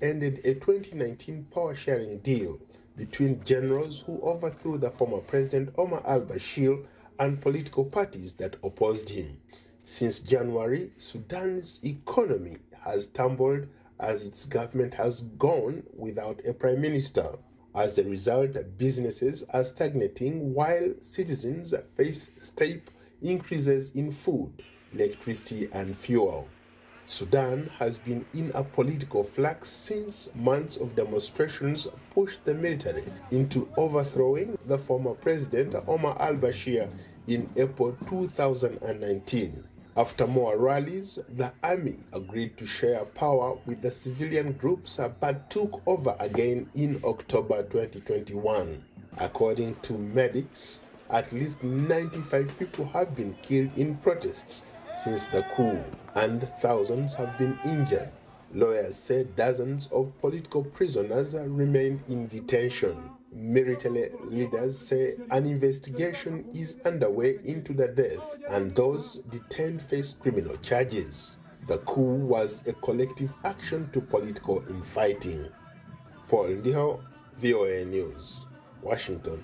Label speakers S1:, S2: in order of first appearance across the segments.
S1: ended a 2019 power-sharing deal between generals who overthrew the former President Omar al-Bashir and political parties that opposed him. Since January, Sudan's economy has tumbled as its government has gone without a prime minister. As a result, businesses are stagnating while citizens face steep increases in food, electricity, and fuel. Sudan has been in a political flux since months of demonstrations pushed the military into overthrowing the former president Omar al-Bashir in April 2019. After more rallies, the army agreed to share power with the civilian groups but took over again in October 2021. According to medics, at least 95 people have been killed in protests since the coup, and thousands have been injured. Lawyers say dozens of political prisoners remain in detention. Military leaders say an investigation is underway into the death, and those detained face criminal charges. The coup was a collective action to political infighting. Paul Ndiho, VOA News, Washington.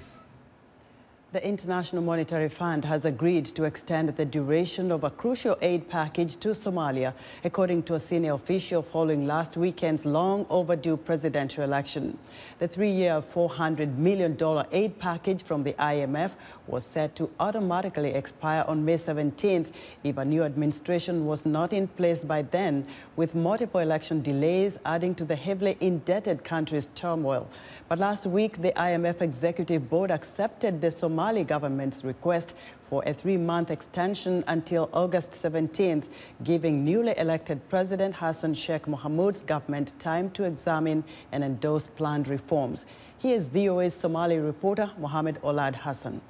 S2: The International Monetary Fund has agreed to extend the duration of a crucial aid package to Somalia, according to a senior official following last weekend's long overdue presidential election. The three-year $400 million aid package from the IMF was set to automatically expire on May 17th if a new administration was not in place by then, with multiple election delays adding to the heavily indebted country's turmoil. But last week, the IMF Executive Board accepted the Somali government's request for a 3-month extension until August 17th, giving newly elected President Hassan Sheikh Mohamud's government time to examine and endorse planned reforms. Here's VOA's Somali reporter, Mohammed Olad Hassan.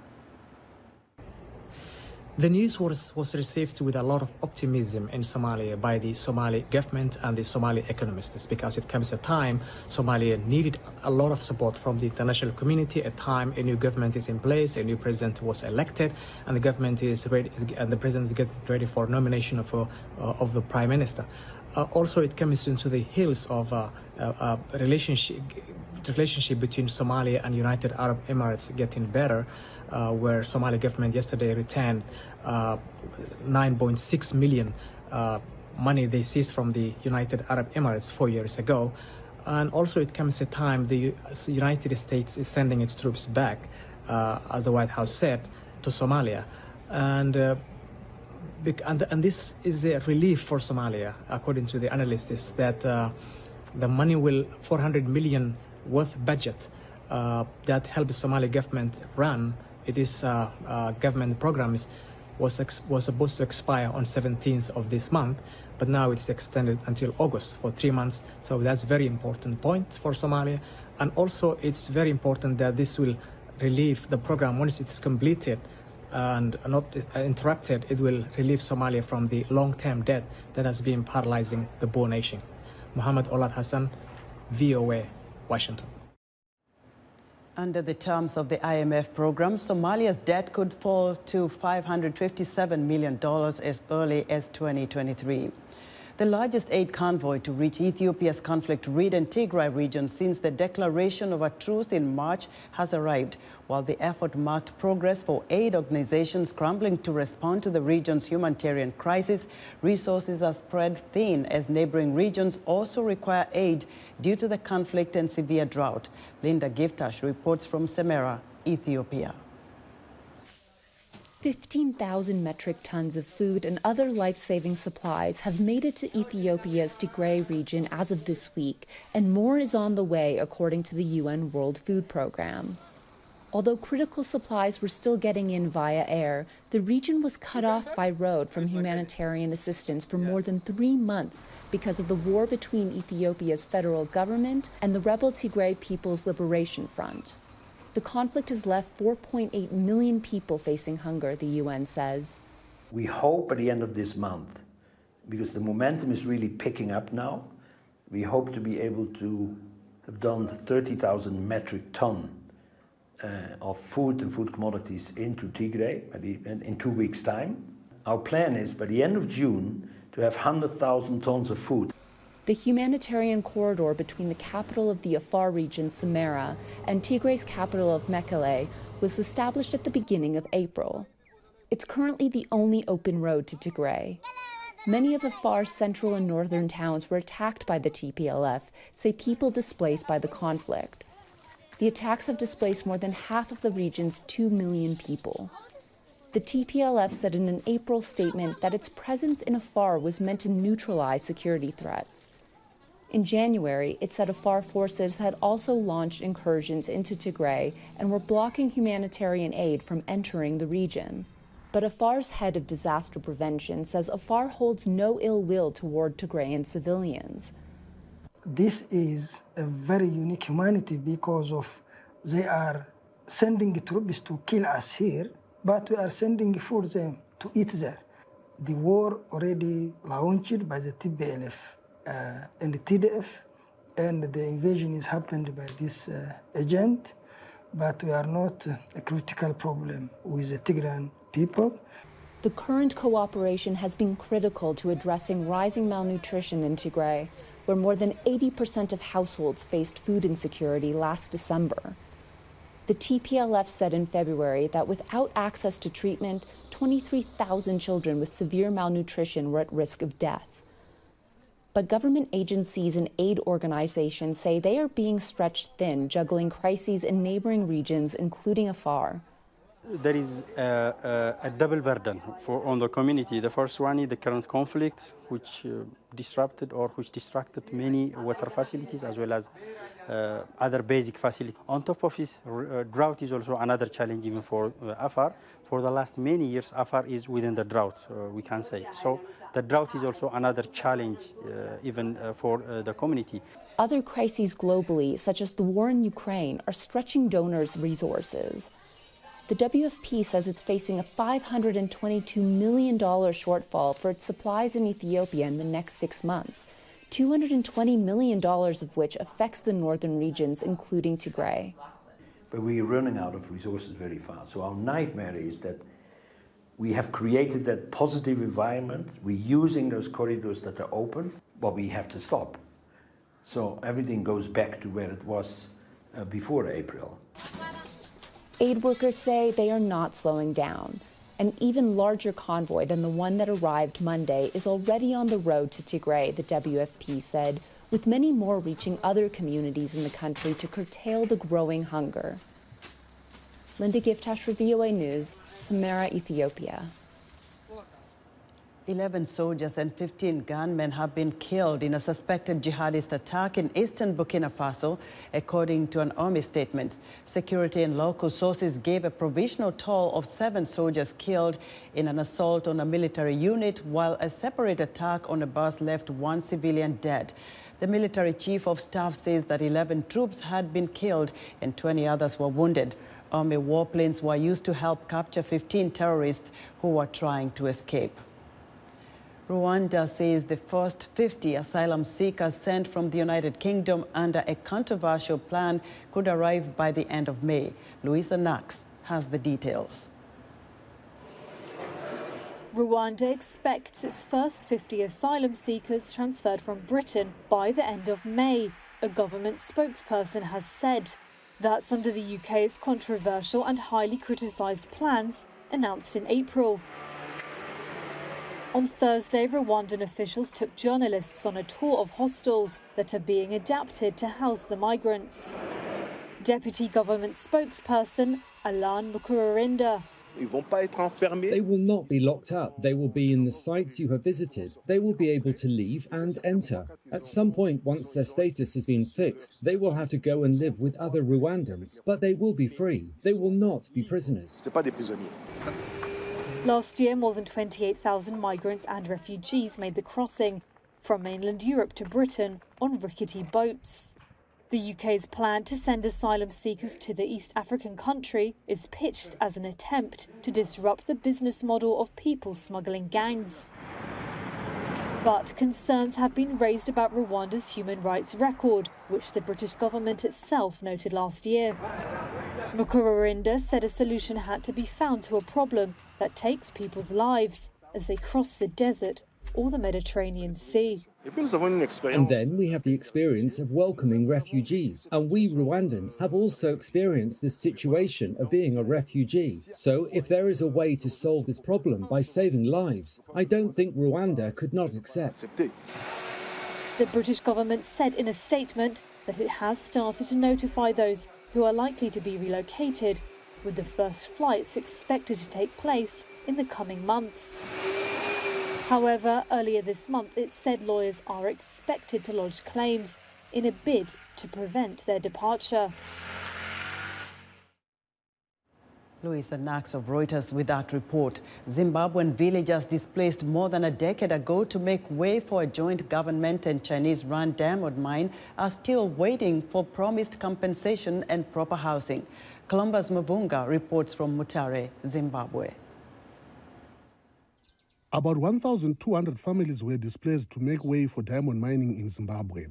S3: The news was received with a lot of optimism in Somalia by the Somali government and the Somali economists, because it comes a time Somalia needed a lot of support from the international community, a time a new government is in place, a new president was elected, and the government is ready, and the president is getting ready for nomination of the prime minister. Also, it comes into the heels of a relationship between Somalia and United Arab Emirates getting better, where Somali government yesterday returned 9.6 million money they seized from the United Arab Emirates 4 years ago. And also it comes a time the United States is sending its troops back, as the White House said, to Somalia. And this is a relief for Somalia, according to the analysts, that the money will, 400 million worth budget that helps Somali government run. It is government programs was supposed to expire on 17th of this month, but now it's extended until August for 3 months. So that's a very important point for Somalia. And also it's very important that this will relieve the program once it's completed and not interrupted. It will relieve Somalia from the long-term debt that has been paralyzing the poor nation. Mohammed Olad Hassan, VOA, Washington.
S2: Under the terms of the IMF program, Somalia's debt could fall to $557 million as early as 2023. The largest aid convoy to reach Ethiopia's conflict-ridden Tigray region since the declaration of a truce in March has arrived, while the effort marked progress for aid organizations scrambling to respond to the region's humanitarian crisis. Resources are spread thin as neighboring regions also require aid due to the conflict and severe drought. Linda Giftash reports from Semera, Ethiopia.
S4: 15,000 metric tons of food and other life-saving supplies have made it to Ethiopia's Tigray region as of this week, and more is on the way, according to the UN World Food Programme. Although critical supplies were still getting in via air, the region was cut off by road from humanitarian assistance for more than 3 months because of the war between Ethiopia's federal government and the rebel Tigray People's Liberation Front. The conflict has left 4.8 million people facing hunger, the UN says.
S5: We hope by the end of this month, because the momentum is really picking up now, we hope to be able to have done 30,000 metric ton of food and food commodities into Tigray in 2 weeks' time. Our plan is by the end of June to have 100,000 tons of food.
S4: The humanitarian corridor between the capital of the Afar region, Samara, and Tigray's capital of Mekelle was established at the beginning of April. It's currently the only open road to Tigray. Many of Afar's central and northern towns were attacked by the TPLF, say people displaced by the conflict. The attacks have displaced more than half of the region's 2 million people. The TPLF said in an April statement that its presence in Afar was meant to neutralize security threats. In January, it said Afar forces had also launched incursions into Tigray and were blocking humanitarian aid from entering the region. But Afar's head of disaster prevention says Afar holds no ill will toward Tigrayan civilians.
S6: This is a very unique humanity because of they are sending troops to kill us here, but we are sending for them to eat there. The war already launched by the TPLF and the TDF, and the invasion is happened by this agent, but we are not a critical problem with the Tigrayan people.
S4: The current cooperation has been critical to addressing rising malnutrition in Tigray, where more than 80% of households faced food insecurity last December. The TPLF said in February that without access to treatment, 23,000 children with severe malnutrition were at risk of death. But government agencies and aid organizations say they are being stretched thin, juggling crises in neighboring regions, including Afar.
S7: There is a double burden on the community. The first one is the current conflict, which distracted many water facilities as well as other basic facilities. On top of this, drought is also another challenge even for Afar. For the last many years, Afar is within the drought, we can say. So the drought is also another challenge even for the community.
S4: Other crises globally, such as the war in Ukraine, are stretching donors' resources. The WFP says it's facing a $522 million shortfall for its supplies in Ethiopia in the next 6 months, $220 million of which affects the northern regions, including Tigray.
S5: But we're running out of resources very fast. So our nightmare is that we have created that positive environment. We're using those corridors that are open, but we have to stop. So everything goes back to where it was before April.
S4: Aid workers say they are not slowing down. An even larger convoy than the one that arrived Monday is already on the road to Tigray, the WFP said, with many more reaching other communities in the country to curtail the growing hunger. Linda Giftash for VOA News, Samara, Ethiopia.
S2: 11 soldiers and 15 gunmen have been killed in a suspected jihadist attack in eastern Burkina Faso, according to an army statement. Security and local sources gave a provisional toll of 7 soldiers killed in an assault on a military unit, while a separate attack on a bus left 1 civilian dead. The military chief of staff says that 11 troops had been killed and 20 others were wounded. Army warplanes were used to help capture 15 terrorists who were trying to escape. Rwanda says the first 50 asylum seekers sent from the United Kingdom under a controversial plan could arrive by the end of May. Louisa Knox has the details.
S8: Rwanda expects its first 50 asylum seekers transferred from Britain by the end of May, a government spokesperson has said. That's under the UK's controversial and highly criticised plans announced in April. On Thursday, Rwandan officials took journalists on a tour of hostels that are being adapted to house the migrants. Deputy government spokesperson Alain Mukurarinda.
S9: They will not be locked up. They will be in the sites you have visited. They will be able to leave and enter. At some point, once their status has been fixed, they will have to go and live with other Rwandans, but they will be free. They will not be prisoners.
S8: Last year, more than 28,000 migrants and refugees made the crossing from mainland Europe to Britain on rickety boats. The UK's plan to send asylum seekers to the East African country is pitched as an attempt to disrupt the business model of people smuggling gangs. But concerns have been raised about Rwanda's human rights record, which the British government itself noted last year. Mukurarinda said a solution had to be found to a problem that takes people's lives as they cross the desert or the Mediterranean Sea.
S9: And then we have the experience of welcoming refugees. And we Rwandans have also experienced this situation of being a refugee. So if there is a way to solve this problem by saving lives, I don't think Rwanda could not accept.
S8: The British government said in a statement that it has started to notify those who are likely to be relocated, with the first flights expected to take place in the coming months. However, earlier this month it said lawyers are expected to lodge claims in a bid to prevent their departure.
S2: Louisa Knox of Reuters with that report. Zimbabwean villagers displaced more than a decade ago to make way for a joint government and Chinese-run diamond mine are still waiting for promised compensation and proper housing. Columbus Mavunga reports from Mutare, Zimbabwe.
S10: About 1,200 families were displaced to make way for diamond mining in Zimbabwe.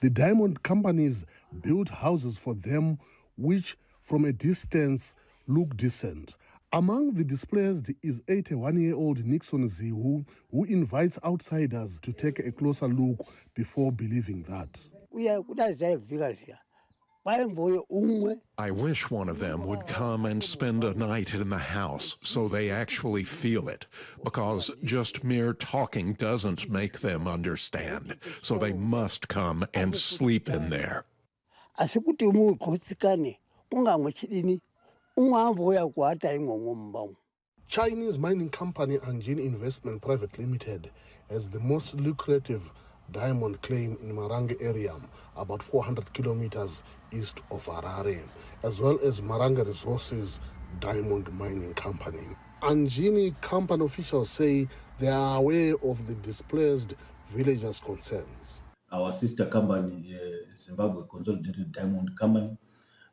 S10: The diamond companies built houses for them, which from a distance look decent. Among the displaced is 81-year-old Nixon Zihu, who invites outsiders to take a closer look before believing that.
S11: I wish one of them would come and spend a night in the house so they actually feel it, because just mere talking doesn't make them understand. So they must come and sleep in there.
S10: Chinese mining company Anjin Investment Private Limited has the most lucrative diamond claim in Maranga area, about 400 kilometers east of Harare, as well as Maranga Resources diamond mining company. Anjini company officials say they are aware of the displaced villagers' concerns.
S12: Our sister company, Zimbabwe Consolidated Diamond Company,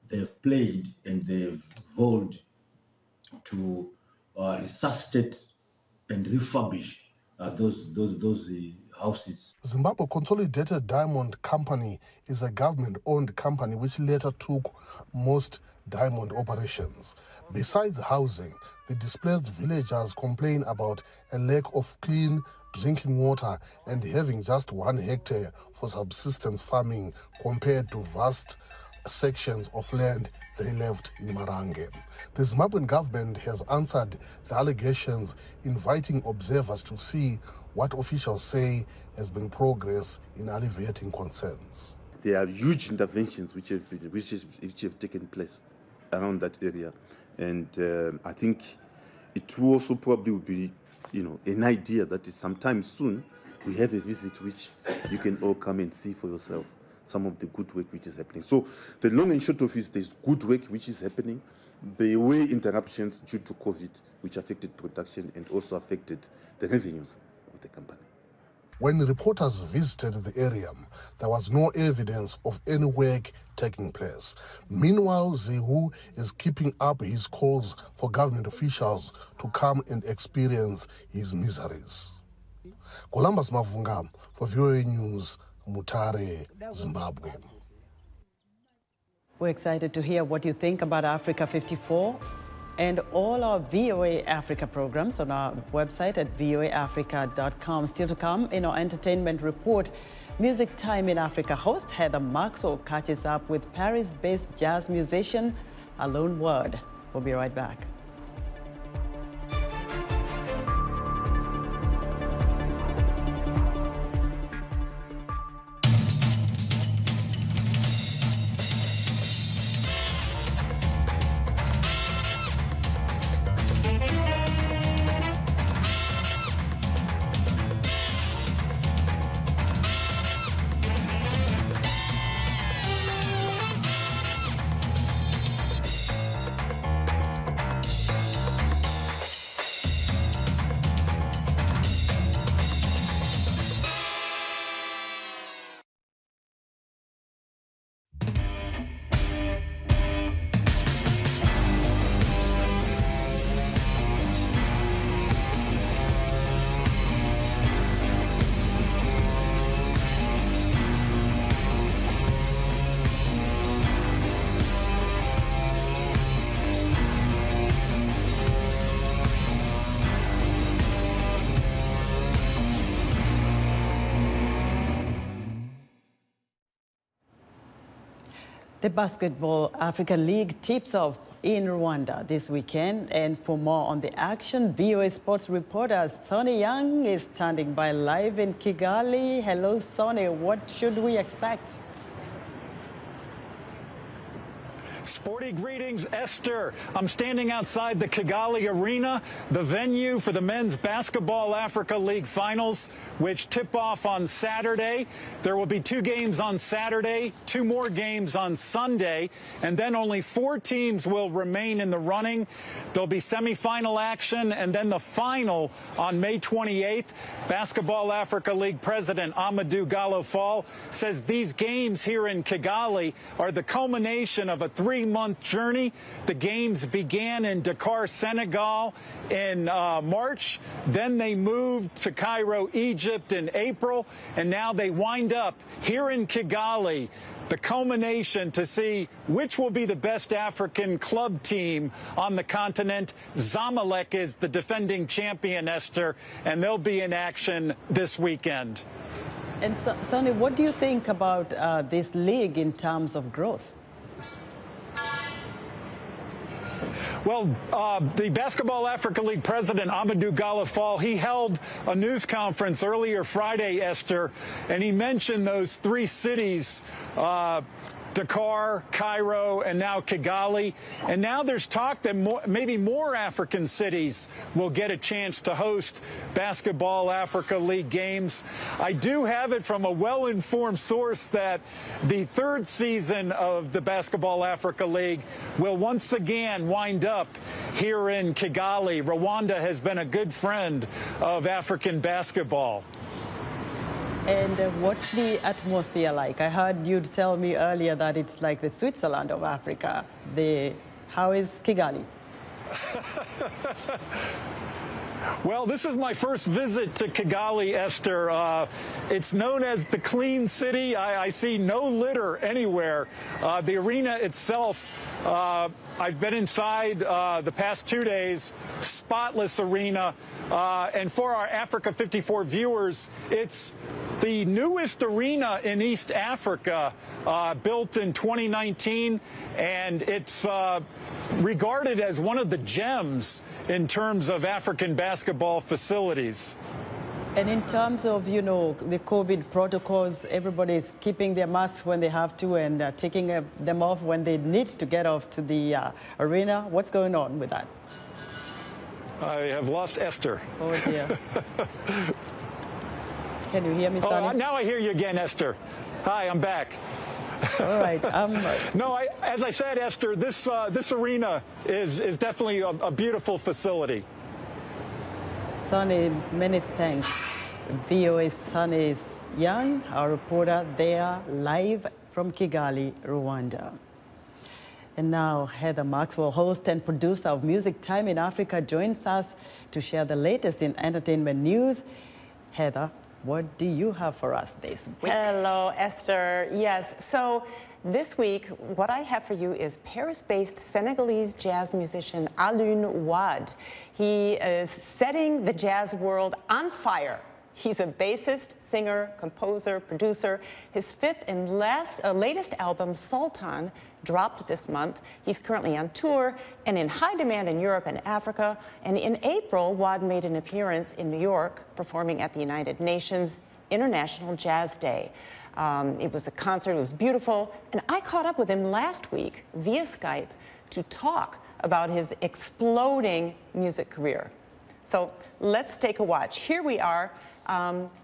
S12: they've pledged and they've vowed to resuscitate and refurbish those houses.
S10: Zimbabwe Consolidated Diamond Company is a government-owned company which later took most diamond operations. Besides housing, the displaced villagers complain about a lack of clean drinking water and having just 1 hectare for subsistence farming compared to vast sections of land they left in Maranga. The Zimbabwean government has answered the allegations, inviting observers to see what officials say has been progress in alleviating concerns.
S13: There are huge interventions which have taken place around that area, and I think it will also probably be, an idea that sometime soon we have a visit which you can all come and see for yourself some of the good work which is happening. So the long and short of it is there's good work which is happening. There were interruptions due to COVID which affected production and also affected the revenues of the company.
S10: When reporters visited the area, there was no evidence of any work taking place. Meanwhile, Zihu is keeping up his calls for government officials to come and experience his miseries. Columbus Mavunga for VOA News, Mutare, Zimbabwe.
S2: We're excited to hear what you think about Africa 54 and all our VOA Africa programs on our website at voaafrica.com. Still to come in our entertainment report, Music Time in Africa host Heather Maxwell catches up with Paris-based jazz musician Alone Word. We'll be right back. The Basketball African League tips off in Rwanda this weekend. And for more on the action, VOA Sports reporter Sonny Young is standing by live in Kigali. Hello, Sonny. What should we expect?
S14: Sporty greetings, Esther. I'm standing outside the Kigali Arena, the venue for the Men's Basketball Africa League Finals, which tip off on Saturday. There will be 2 games on Saturday, 2 more games on Sunday, and then only 4 teams will remain in the running. There'll be semifinal action and then the final on May 28th. Basketball Africa League President Amadou Gallo Fall says these games here in Kigali are the culmination of a 3-month journey. The games began in Dakar, Senegal in March. Then they moved to Cairo, Egypt in April. And now they wind up here in Kigali, the culmination to see which will be the best African club team on the continent. Zamalek is the defending champion, Esther, and they'll be in action this weekend.
S2: And Sonny, what do you think about this league in terms of growth?
S14: Well, the Basketball Africa League president, Amadou Gallo Fall, he held a news conference earlier Friday, Esther, and he mentioned those 3 cities, Dakar, Cairo, and now Kigali. And now there's talk that maybe more African cities will get a chance to host Basketball Africa League games. I do have it from a well-informed source that the 3rd season of the Basketball Africa League will once again wind up here in Kigali. Rwanda has been a good friend of African basketball.
S2: And what's the atmosphere like? I heard you'd tell me earlier that it's like the Switzerland of Africa. How is Kigali?
S14: Well, this is my first visit to Kigali, Esther. It's known as the clean city. I see no litter anywhere. The arena itself, I've been inside the past 2 days, spotless arena. And for our Africa 54 viewers, it's the newest arena in East Africa, built in 2019, and it's regarded as one of the gems in terms of African basketball facilities.
S2: And in terms of, the COVID protocols, everybody's keeping their masks when they have to and taking them off when they need to get off to the arena. What's going on with that?
S14: I have lost Esther.
S2: Oh, dear. Can you hear me, Sonny?
S14: Oh, now I hear you again, Esther. Hi, I'm back.
S2: All right.
S14: No, as I said, Esther, this arena is definitely a beautiful facility.
S2: Sonny, many thanks. VOA Sonny Young, our reporter there, live from Kigali, Rwanda. And now Heather Maxwell, host and producer of Music Time in Africa, joins us to share the latest in entertainment news. Heather, what do you have for us this week?
S15: Hello, Esther. Yes, so this week, what I have for you is Paris-based Senegalese jazz musician Alioune Wade. He is setting the jazz world on fire. He's a bassist, singer, composer, producer. His 5th and latest album, Sultan, dropped this month. He's currently on tour and in high demand in Europe and Africa. And in April, Wade made an appearance in New York, performing at the United Nations International Jazz Day. It was a concert, it was beautiful. And I caught up with him last week via Skype to talk about his exploding music career. So let's take a watch. Here we are,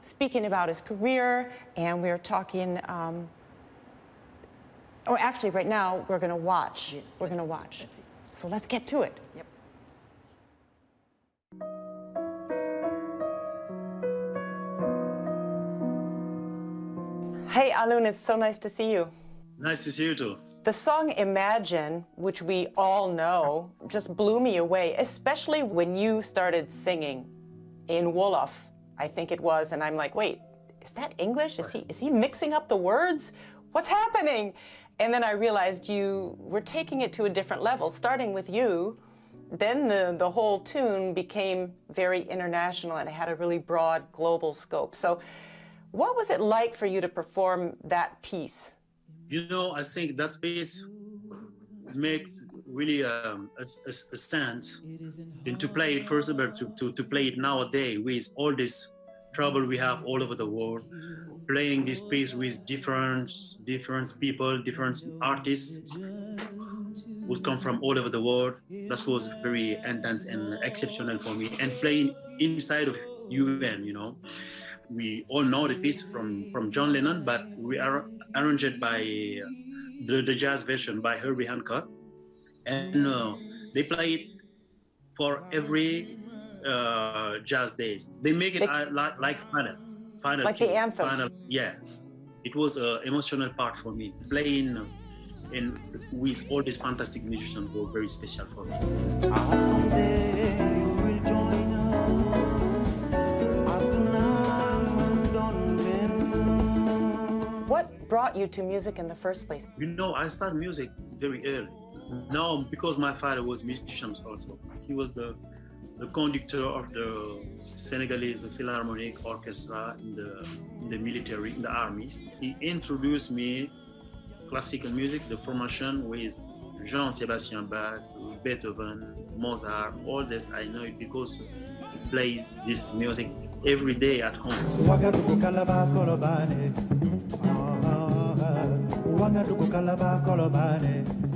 S15: speaking about his career, and we're talking, actually right now we're going to watch. Yes, we're going to watch. So let's get to it.
S2: Yep.
S15: Hey, Alioune, it's so nice to see you.
S16: Nice to see you too.
S15: The song Imagine, which we all know, just blew me away, especially when you started singing in Wolof, I think it was, and I'm like, wait, is that English? Is he mixing up the words? What's happening? And then I realized you were taking it to a different level, starting with you. Then the whole tune became very international and it had a really broad global scope. So what was it like for you to perform that piece?
S16: You know, I think that piece makes really a sense and to play it first of all, to play it nowadays with all this trouble we have all over the world, playing this piece with different people, different artists who come from all over the world. That was very intense and exceptional for me. And playing inside of UN, you know, we all know the piece from John Lennon, but we are arranged by the jazz version by Herbie Hancock, and they play it for every jazz days. They make it like final
S15: like the anthem.
S16: Final, yeah. It was an emotional part for me. Playing and with all these fantastic musicians were very special for me.
S17: I hope someday you will join us.
S15: What brought you to music in the first place?
S16: You know, I started music very early. Now, because my father was musician also. He was the conductor of the Senegalese Philharmonic Orchestra in the military, in the army. He introduced me classical music, the formation with Jean-Sébastien Bach, Beethoven, Mozart, all this. I know it because he plays this music every day at home.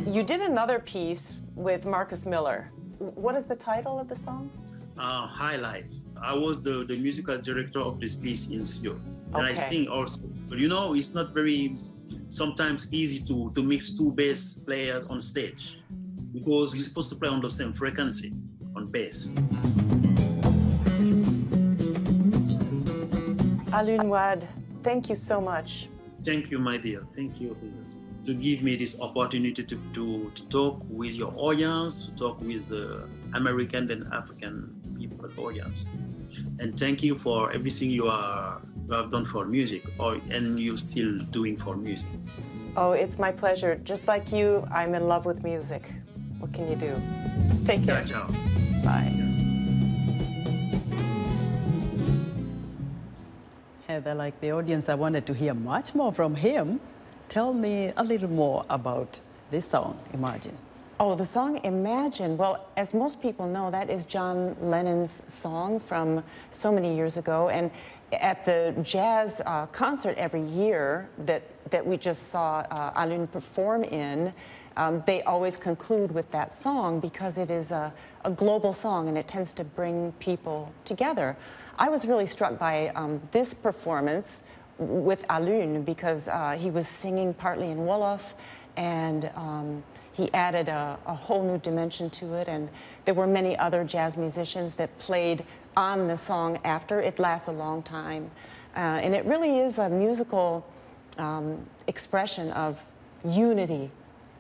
S15: You did another piece with Marcus Miller. What is the title of the song?
S16: Highlight. I was the musical director of this piece in Sudan. And
S15: Okay.
S16: I sing also. But you know, it's not very sometimes easy to mix two bass players on stage because we're supposed to play on the same frequency on bass.
S15: Alun Wad, thank you so much.
S16: Thank you, my dear. Thank you to give me this opportunity to talk with your audience, to talk with the American and African people audience. And thank you for everything you have done for music, and you're still doing for music.
S15: Oh, it's my pleasure. Just like you, I'm in love with music. What can you do? Take care.
S16: Ciao.
S15: Bye.
S2: Heather, like the audience, I wanted to hear much more from him. Tell me a little more about this song, Imagine.
S15: Oh, the song Imagine. Well, as most people know, that is John Lennon's song from so many years ago. And at the jazz concert every year that we just saw Alun perform in, they always conclude with that song because it is a global song and it tends to bring people together. I was really struck by this performance with Alun because he was singing partly in Wolof, and he added a whole new dimension to it, and there were many other jazz musicians that played on the song after. It lasts a long time, and it really is a musical expression of unity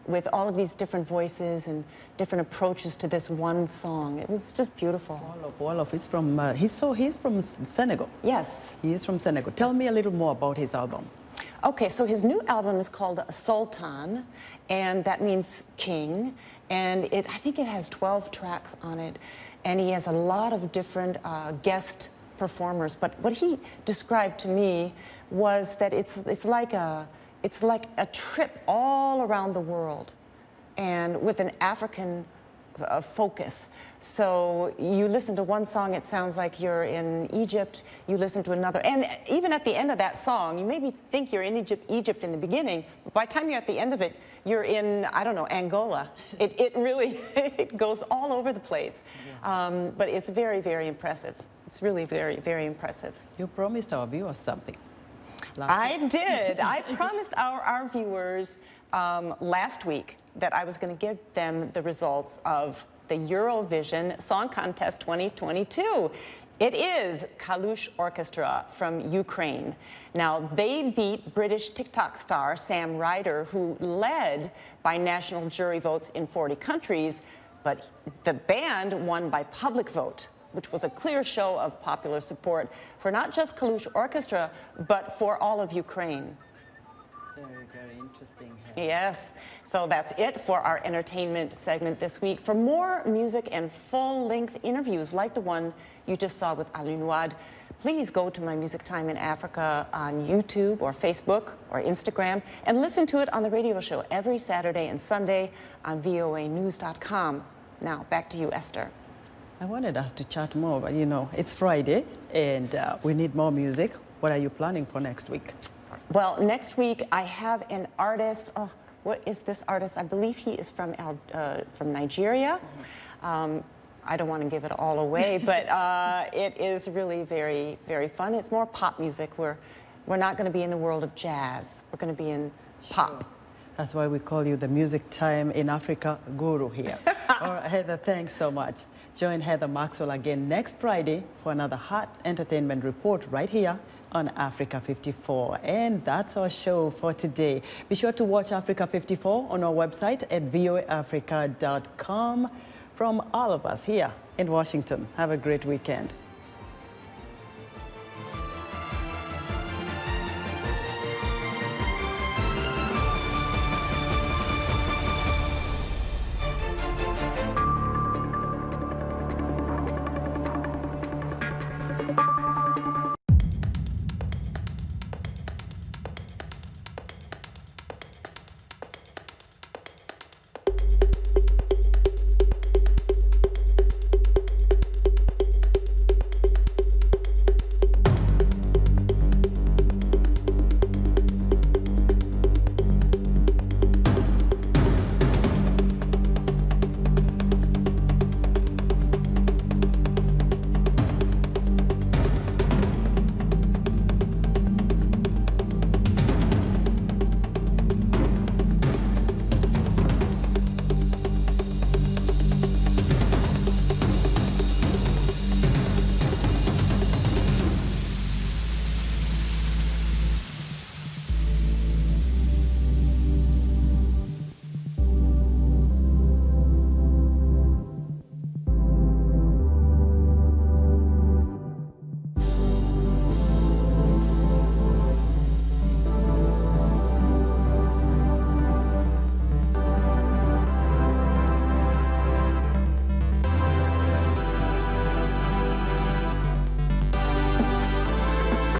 S15: with all of these different voices and different approaches to this one song. It was just beautiful.
S2: Wolof is from, he's from Senegal.
S15: Yes.
S2: He is from Senegal. Tell me a little more about his album.
S15: Okay, so his new album is called Sultan, and that means king, and I think it has 12 tracks on it, and he has a lot of different guest performers. But what he described to me was that it's like a trip all around the world, and with an African focus. So you listen to one song, it sounds like you're in Egypt. You listen to another, and even at the end of that song, you maybe think you're in Egypt in the beginning, but by the time you're at the end of it, you're in, I don't know, Angola. It really it goes all over the place. But it's very, very impressive. It's really very, very impressive.
S2: You promised our viewers something.
S15: I did. I promised our viewers last week that I was going to give them the results of the Eurovision Song Contest 2022. It is Kalush Orchestra from Ukraine. Now, they beat British TikTok star Sam Ryder, who led by national jury votes in 40 countries, but the band won by public vote, which was a clear show of popular support for not just Kalush Orchestra, but for all of Ukraine.
S2: Very, very interesting.
S15: Yes, so that's it for our entertainment segment this week. For more music and full-length interviews like the one you just saw with Alun Wad, please go to my Music Time in Africa on YouTube or Facebook or Instagram and listen to it on the radio show every Saturday and Sunday on voanews.com. Now, back to you, Esther.
S2: I wanted us to chat more, but you know, it's Friday and we need more music. What are you planning for next week?
S15: Well, next week I have an artist. Oh, what is this artist? I believe he is from Nigeria. I don't want to give it all away, but it is really very, very fun. It's more pop music. We're not going to be in the world of jazz. We're going to be in pop.
S2: That's why we call you the Music Time in Africa guru here. All right, Heather, thanks so much. Join Heather Maxwell again next Friday for another hot entertainment report right here on Africa 54. And that's our show for today. Be sure to watch Africa 54 on our website at voaafrica.com. From all of us here in Washington, have a great weekend.